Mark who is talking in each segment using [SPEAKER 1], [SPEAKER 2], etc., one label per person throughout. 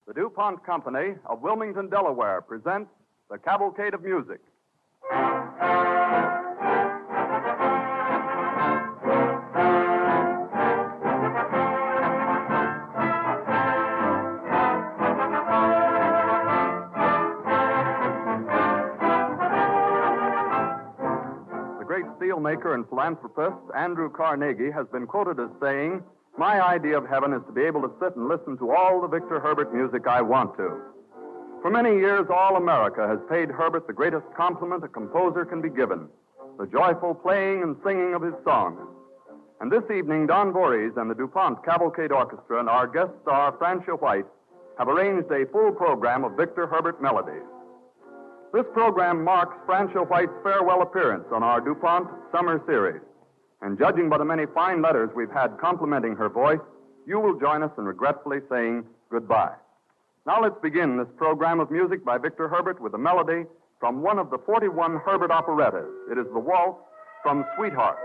[SPEAKER 1] The DuPont Company of Wilmington, Delaware presents the Cavalcade of Music. The great steelmaker and philanthropist Andrew Carnegie has been quoted as saying, "My idea of heaven is to be able to sit and listen to all the Victor Herbert music I want to." For many years, all America has paid Herbert the greatest compliment a composer can be given, the joyful playing and singing of his songs. And this evening, Don Voorhees and the DuPont Cavalcade Orchestra and our guest star, Francia White, have arranged a full program of Victor Herbert melodies. This program marks Francia White's farewell appearance on our DuPont Summer Series. And judging by the many fine letters we've had complimenting her voice, you will join us in regretfully saying goodbye. Now let's begin this program of music by Victor Herbert with a melody from one of the 41 Herbert operettas. It is the waltz from Sweetheart.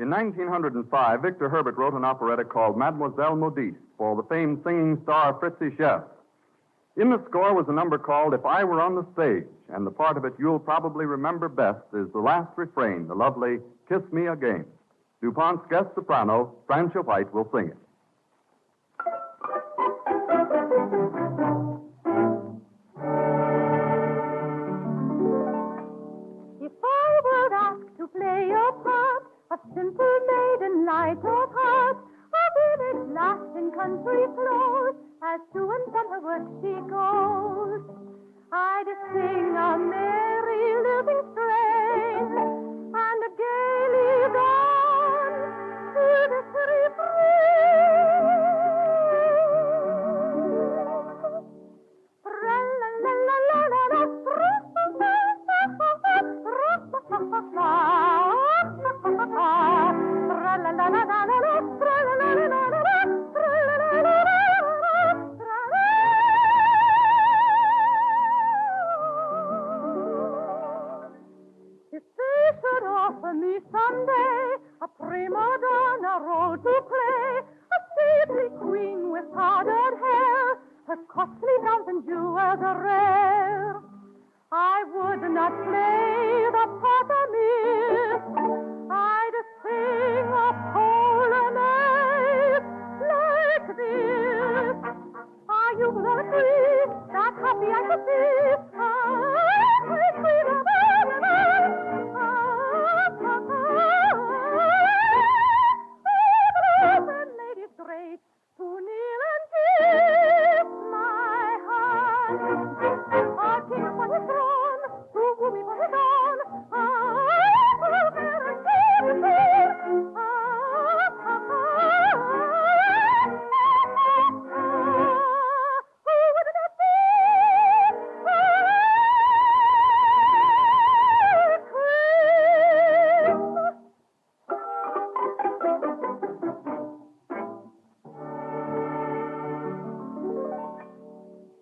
[SPEAKER 1] In 1905, Victor Herbert wrote an operetta called Mademoiselle Modiste for the famed singing star Fritzi Schiff. In the score was a number called If I Were on the Stage, and the part of it you'll probably remember best is the last refrain, the lovely Kiss Me Again. DuPont's guest soprano, Francia White, will sing it.
[SPEAKER 2] If I were asked to play a part, a simple maiden light of heart, a village lass in country clothes, as to and from her work she goes, I'd sing a merry living strain, and gaily run to this refrain. Tra-la-la-la-la-la-la, her costly gowns and jewels are rare. I would not play the part amiss. I'd sing a polonaise like this. Ah, you will agree that happy I could be. Sweet, sweet, and ladies great to kneel and kiss my hand. A king upon his throne to woo me for his own. Who would that be?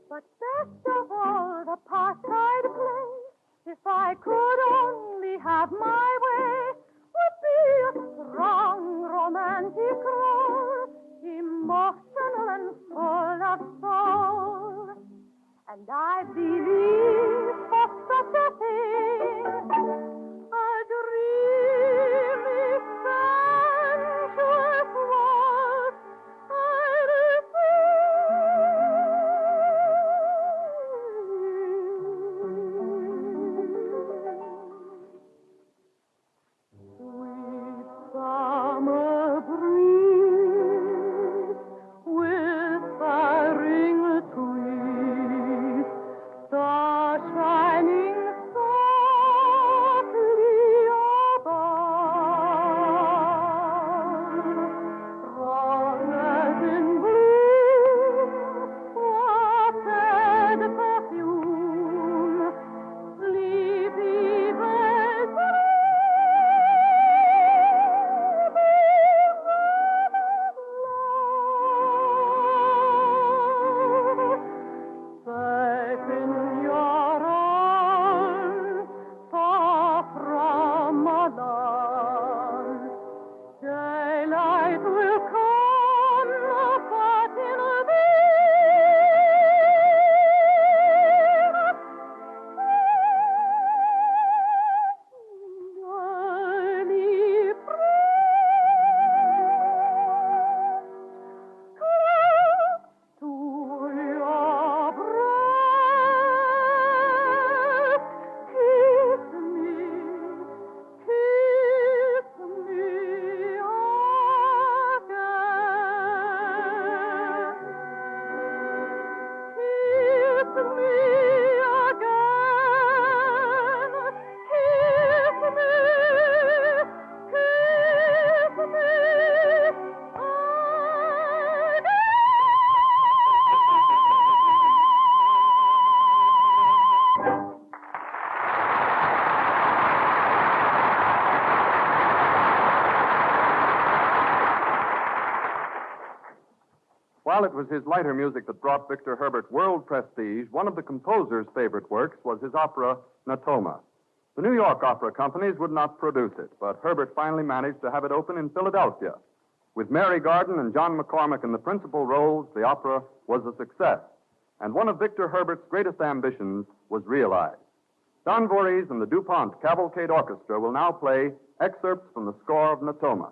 [SPEAKER 2] But best of all, the part I'd play, if I could only have my way, would be a strong, romantic role, emotional and full of soul. And I believe for such a thing, a dreamy, sensuous waltz I'd sweet summer breeze, whispering sweet, star shining softly above. Roses in bloom, wafted perfume, sleepy bells safe in your arms, far from alarm. Daylight will come, but in a early close to your breast. Kiss me
[SPEAKER 1] While it was his lighter music that brought Victor Herbert world prestige, one of the composer's favorite works was his opera, Natoma. The New York opera companies would not produce it, but Herbert finally managed to have it open in Philadelphia. With Mary Garden and John McCormick in the principal roles, the opera was a success, and one of Victor Herbert's greatest ambitions was realized. Don Voorhees and the DuPont Cavalcade Orchestra will now play excerpts from the score of Natoma.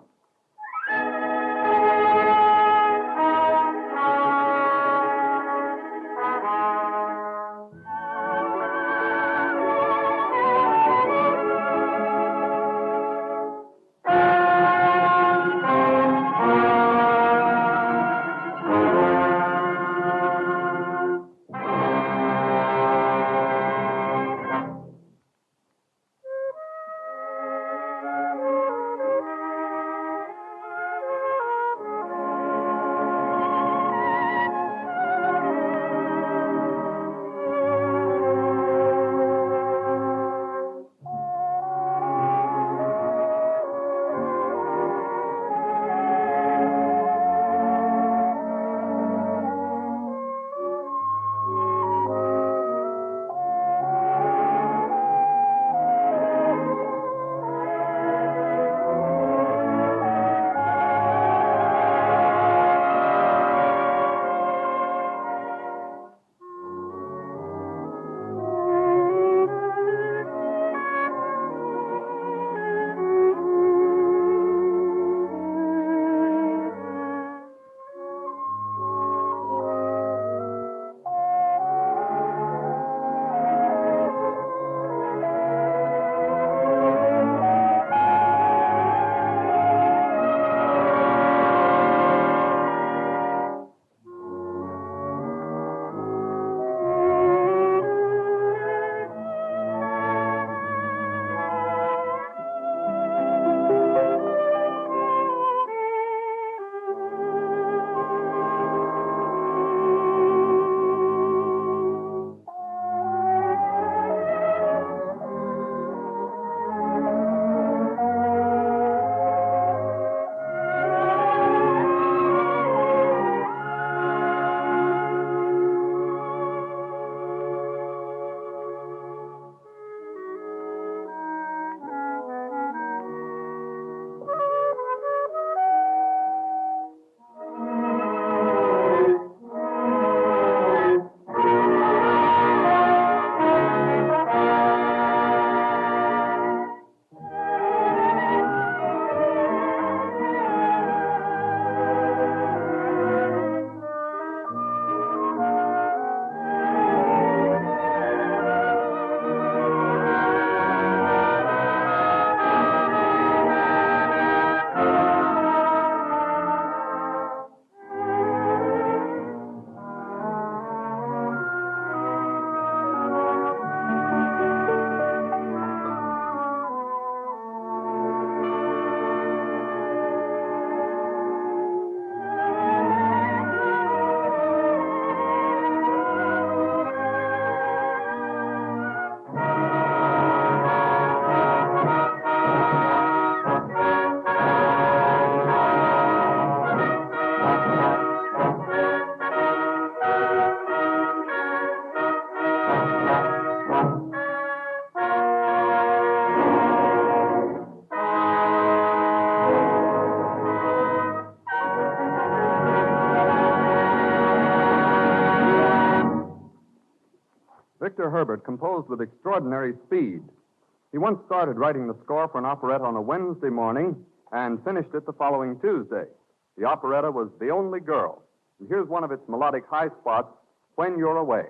[SPEAKER 1] Victor Herbert composed with extraordinary speed. He once started writing the score for an operetta on a Wednesday morning and finished it the following Tuesday. The operetta was The Only Girl. And here's one of its melodic high spots, When You're Away.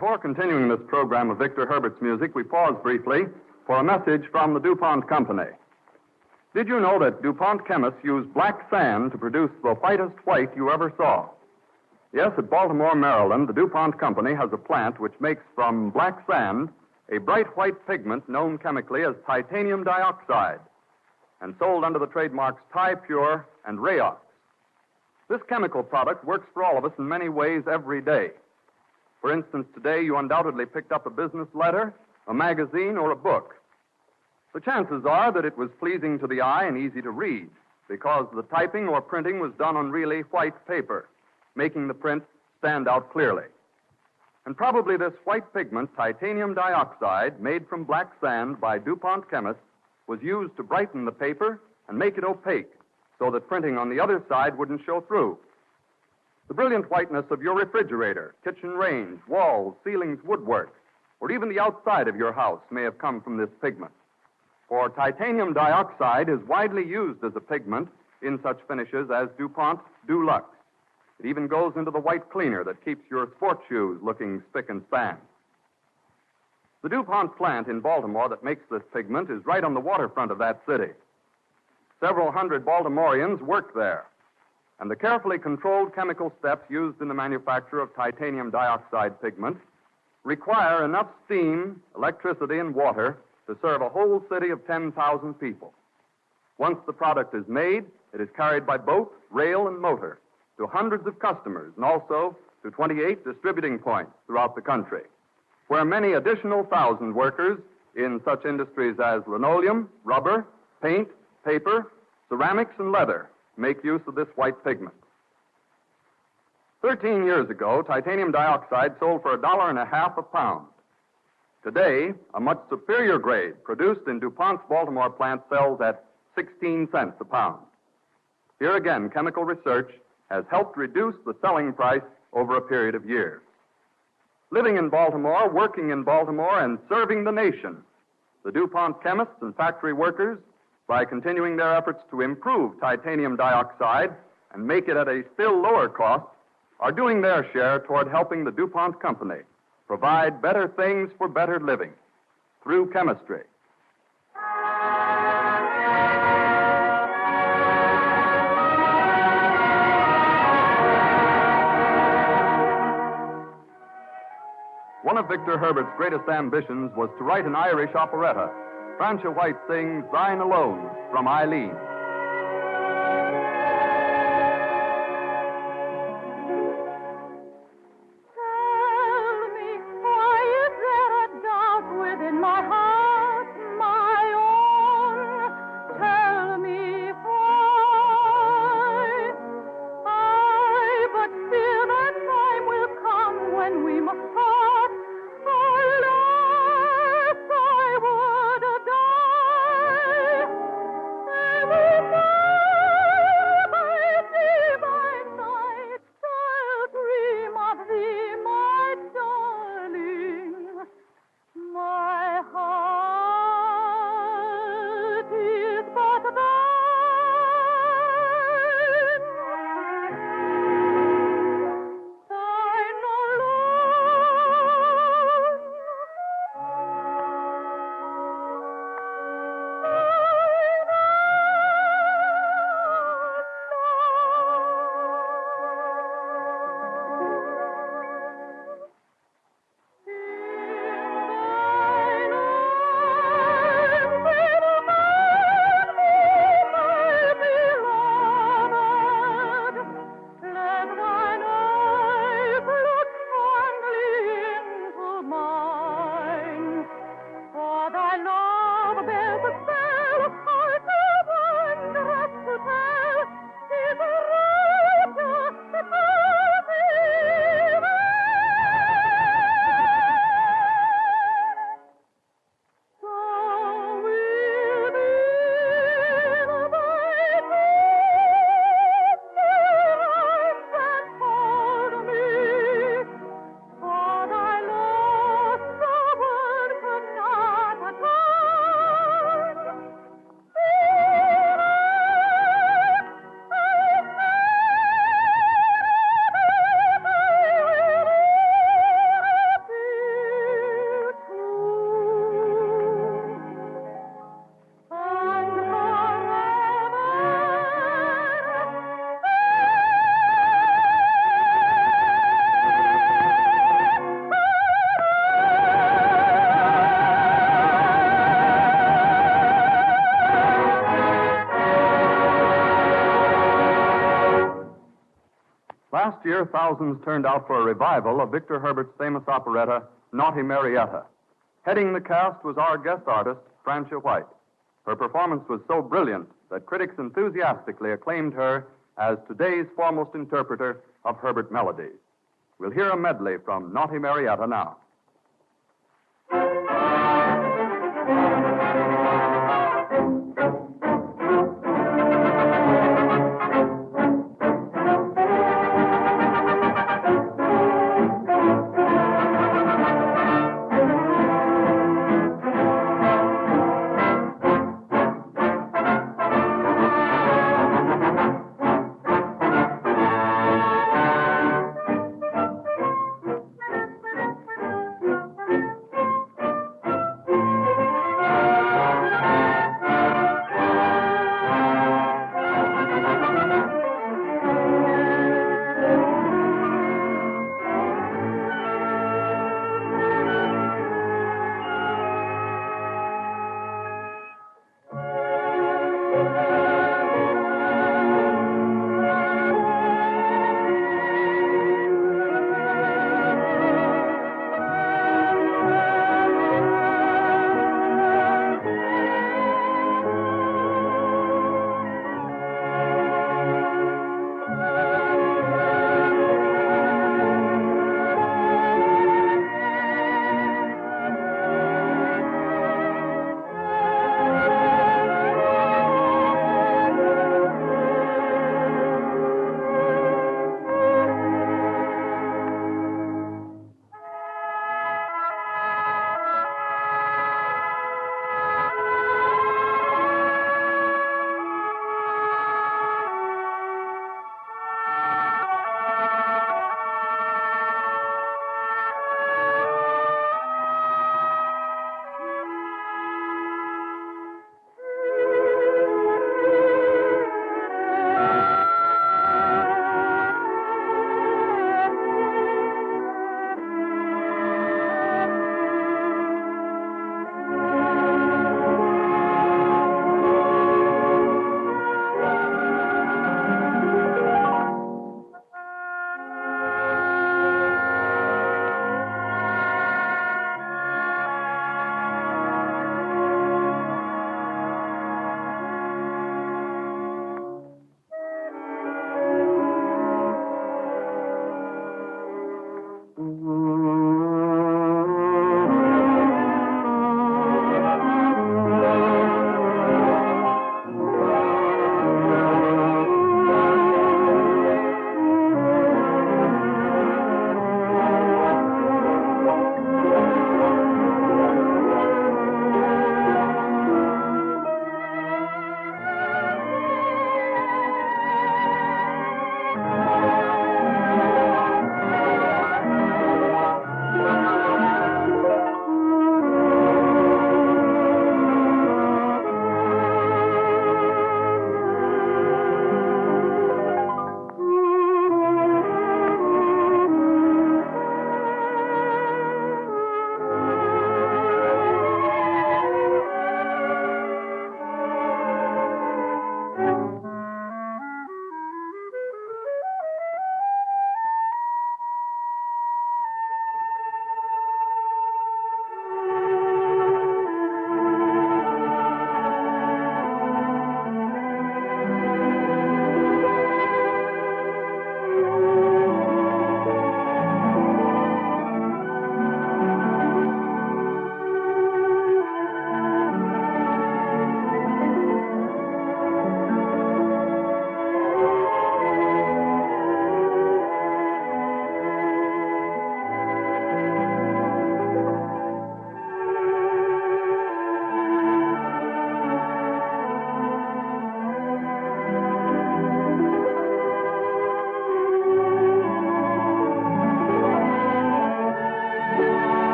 [SPEAKER 1] Before continuing this program of Victor Herbert's music, we pause briefly for a message from the DuPont Company. Did you know that DuPont chemists use black sand to produce the whitest white you ever saw? Yes, at Baltimore, Maryland, the DuPont Company has a plant which makes from black sand a bright white pigment known chemically as titanium dioxide and sold under the trademarks Ti-Pure and Rayox. This chemical product works for all of us in many ways every day. For instance, today you undoubtedly picked up a business letter, a magazine, or a book. The chances are that it was pleasing to the eye and easy to read because the typing or printing was done on really white paper, making the print stand out clearly. And probably this white pigment, titanium dioxide, made from black sand by DuPont chemists, was used to brighten the paper and make it opaque so that printing on the other side wouldn't show through. The brilliant whiteness of your refrigerator, kitchen range, walls, ceilings, woodwork, or even the outside of your house may have come from this pigment. For titanium dioxide is widely used as a pigment in such finishes as DuPont Dulux. It even goes into the white cleaner that keeps your sports shoes looking spick and span. The DuPont plant in Baltimore that makes this pigment is right on the waterfront of that city. Several hundred Baltimoreans work there. And the carefully controlled chemical steps used in the manufacture of titanium dioxide pigment require enough steam, electricity, and water to serve a whole city of 10,000 people. Once the product is made, it is carried by boat, rail, and motor to hundreds of customers and also to 28 distributing points throughout the country, where many additional thousand workers in such industries as linoleum, rubber, paint, paper, ceramics, and leather make use of this white pigment. 13 years ago, titanium dioxide sold for $1.50 a pound. Today, a much superior grade produced in DuPont's Baltimore plant sells at 16 cents a pound. Here again, chemical research has helped reduce the selling price over a period of years. Living in Baltimore, working in Baltimore, and serving the nation, the DuPont chemists and factory workers, by continuing their efforts to improve titanium dioxide and make it at a still lower cost, are doing their share toward helping the DuPont Company provide better things for better living through chemistry. One of Victor Herbert's greatest ambitions was to write an Irish operetta. Francia White sings Thine Alone from Eileen.
[SPEAKER 2] Tell me, why is there a doubt within my heart, my own? Tell me why. I but fear that time will come when we must part. Alas, I would die. Every night I see by night, I'll dream of thee, my darling. My heart is but thine. Thine
[SPEAKER 1] Last year, thousands turned out for a revival of Victor Herbert's famous operetta, Naughty Marietta. Heading the cast was our guest artist, Francia White. Her performance was so brilliant that critics enthusiastically acclaimed her as today's foremost interpreter of Herbert melodies. We'll hear a medley from Naughty Marietta now.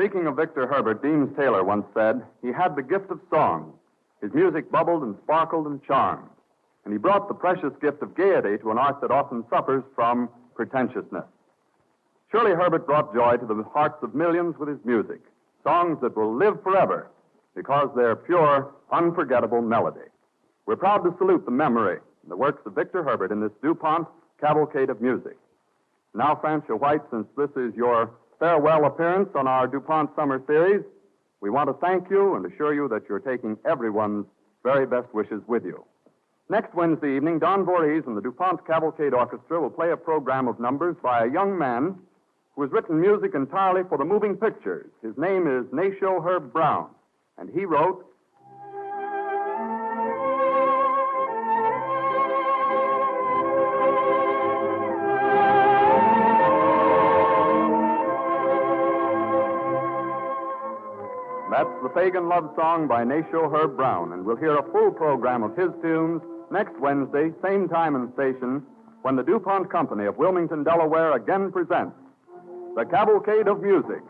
[SPEAKER 1] Speaking of Victor Herbert, Deems Taylor once said, he had the gift of song. His music bubbled and sparkled and charmed. And he brought the precious gift of gaiety to an art that often suffers from pretentiousness. Surely Herbert brought joy to the hearts of millions with his music, songs that will live forever because they're pure, unforgettable melody. We're proud to salute the memory and the works of Victor Herbert in this DuPont Cavalcade of Music. Now, Francia White, since this is your farewell appearance on our DuPont Summer Series, we want to thank you and assure you that you're taking everyone's very best wishes with you. Next Wednesday evening, Don Voorhees and the DuPont Cavalcade Orchestra will play a program of numbers by a young man who has written music entirely for the moving pictures. His name is Nacio Herb Brown, and he wrote, That's the Pagan Love Song by Nacio Herb Brown, and we'll hear a full program of his tunes next Wednesday, same time and station, when the DuPont Company of Wilmington, Delaware again presents the Cavalcade of Music.